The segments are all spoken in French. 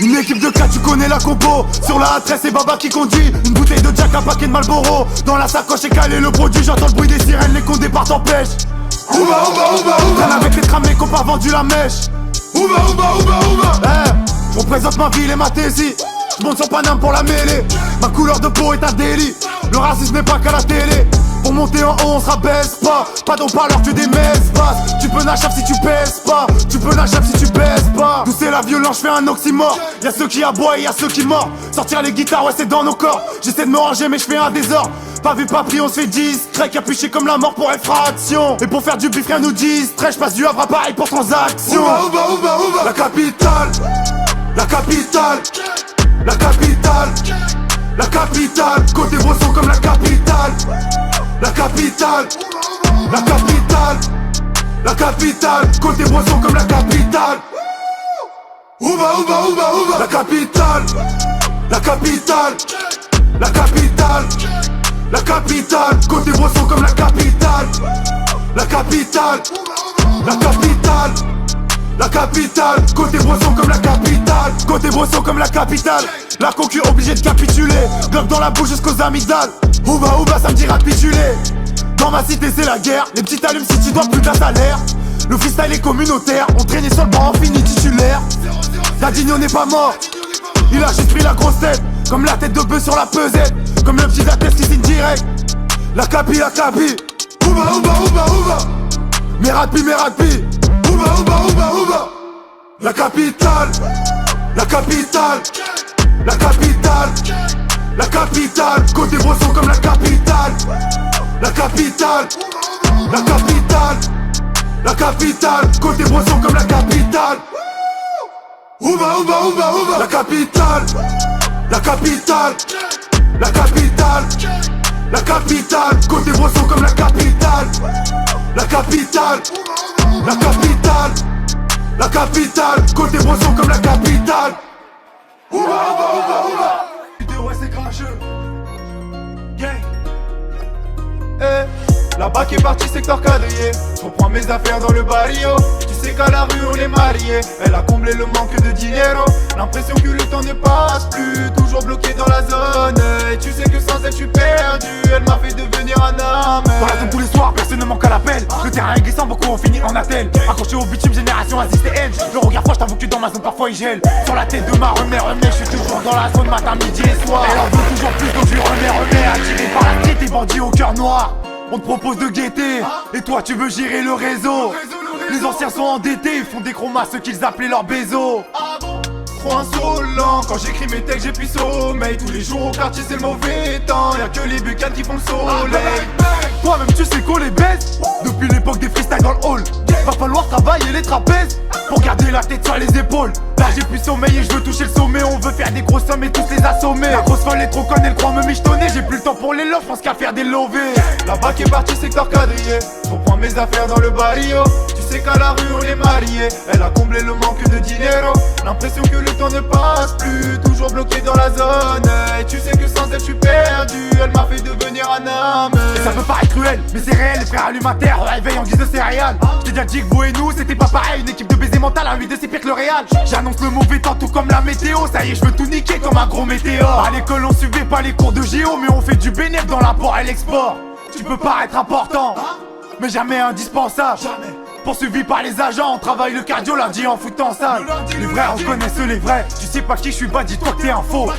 Une équipe de 4, tu connais la compo. Sur la A13 c'est Baba qui conduit. Une bouteille de Jack, un paquet de Marlboro. Dans la sacoche est calé le produit. J'entends le bruit des sirènes, les condés partent en pêche. Ouba ouba ouba ouba. Traîne avec les tramés qu'on pas vendu la mèche. Ouba ouba ouba ouba. Je représente ma ville et ma thésie. J'monte sur Paname pour la mêlée. Ma couleur de peau est un délit. Le racisme n'est pas qu'à la télé. Pour monter en haut on se rabaisse pas. Pas d'haut-parleur que des messes basses. Tu peux nachap si tu pèses pas. Tu peux nachap si tu pèses pas. D'où c'est la violence, j'fais un oxymore. Y'a ceux qui aboient et y'a ceux qui mordent. Sortir les guitares, ouais c'est dans nos corps. J'essaie de me ranger mais j'fais un désordre. Pas vu pas pris, on se fait discret. Capuché comme la mort pour effraction. Et pour faire du bif rien nous distrait. J'passe du Havre à Paris pour transaction. Ouba ouba ouba ouba. La capitale. La capitale. La capitale. La capitale. Côté Brosson comme la capitale. La capitale, la capitale, la capitale, côté Brosson comme la capitale. Ouba ouba ouba ouba. La capitale, la capitale, la capitale, la capitale, côté Brosson comme la capitale. La capitale, la capitale, la capitale, côté Brosson comme la capitale. Côté Brosson comme la capitale. La concu obligée de capituler. Glock dans la bouche jusqu'aux amygdales. Ouba ouba ça me dira de pituler. Dans ma cité c'est la guerre. Les petits allumes si tu dois plus d'un salaire. Le freestyle est communautaire. On traînait sur le banc, on finit titulaire. Dadigno n'est pas mort. Il a juste pris la grosse tête. Comme la tête de bœuf sur la pesette. Comme le petit Zates qui signe direct. La capi, la capi. Ouba ouba ouba ouba. Merapi, merapi. Ouba ouba ouba ouba. La capitale. La capitale. La capitale. La capitale, côté Brosson comme la capitale. La capitale, la capitale, la capitale, côté Brosson comme la capitale. Ouba ouba ouba ouba. La capitale, la capitale, la capitale, la capitale, côté Brosson comme la capitale. La capitale, la capitale, la capitale, côté Brosson comme la capitale. Ouba ouba ouba ouba. Ouais c'est cracheux. Gang. La BAC est partie secteur quadrillé. Je reprends mes affaires dans le barrio. Tu sais qu'à la rue on est mariés. Elle a comblé le manque de dinero. L'impression que le temps ne passe plus. Toujours bloqué dans la zone. Et tu sais que sans elle je suis perdu. Elle m'a fait devenir un homme. Dans la zone tous les soirs personne ne manque à l'appel. Le terrain est glissant, beaucoup ont fini en attel. Accroché au bitume, génération Aziz et Edge. Le regard froid, j't'avoue que dans ma zone parfois il gèle. Sur la tête de ma remets, je suis toujours dans la zone matin, midi et soir. Elle en veut toujours plus donc je lui remets. Attiré par la street et bandit au cœur noir. On te propose de guetter, et toi tu veux gérer le réseau. Les anciens sont endettés, ils font des chromas ceux qu'ils appelaient leurs bézos. Trop insolent, quand j'écris mes textes j'ai plus sommeil. Tous les jours au quartier c'est le mauvais temps. Y'a que les bucanes qui font le soleil. Toi-même tu sais qu'on les baisse. Depuis l'époque des freestyles dans le hall. Va falloir travailler les trapèzes pour garder la tête sur les épaules. Là j'ai plus sommeil et je veux toucher le sommet. On veut faire des grosses sommes et tous les assommer. La grosse folle est trop conne, elle croit me michetonner. J'ai plus le temps pour les loves, je pense qu'à faire des lovés. La BAC est partie secteur quadrillé. Je reprends mes affaires dans le barrio. Tu sais qu'à la rue on est mariés. Elle a comblé le manque de dinero. L'impression que le temps ne passe plus. Toujours bloqué dans la zone. Et tu sais que sans elle je suis perdu. Elle m'a fait devenir un homme. Et ça peut paraître cruel mais c'est réel. Les frères allument à terre, réveillent en guise de céréales. J't'ai déjà dit que vous et nous c'était pas pareil. Une équipe de baiser mental, un 8-2 c'est pire que le Real. J'annonce le mauvais temps tout comme la météo. Ça y est je veux tout niquer comme un gros météore. À l'école on suivait pas les cours de géo. Mais on fait du bénéf dans l'import et l'export. Tu peux paraître important mais jamais indispensable. Poursuivi par les agents, on travaille le cardio lundi en foot en salle. Les vrais reconnaissent les vrais. Tu sais pas qui je suis, bah dis-toi que t'es un faux.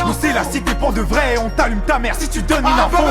Nous c'est la cité pour de vrai. Et on t'allume ta mère si tu donnes une info.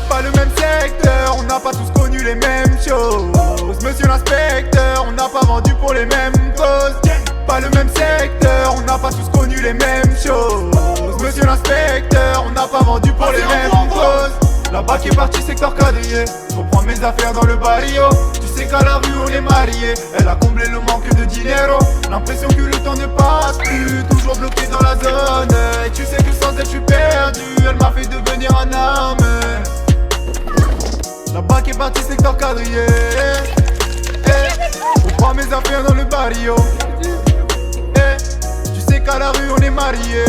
Pas le même secteur, on n'a pas tous connu les mêmes choses. Monsieur l'inspecteur, on n'a pas vendu pour les mêmes causes. Pas le même secteur, on n'a pas tous connu les mêmes choses. Monsieur l'inspecteur, on n'a pas vendu pour les mêmes causes. La BAC est partie secteur quadrillé. Je reprends mes affaires dans le barrio. Tu sais qu'à la rue on est mariés. Elle a comblé le manque de dinero. L'impression que le temps ne passe plus. Toujours bloqué dans la zone. Et tu sais que sans elle je suis perdu. Elle m'a fait devenir un homme. La BAC est partie secteur quadrillé. Je reprends mes affaires dans le barrio. Tu sais qu'à la rue on est mariés.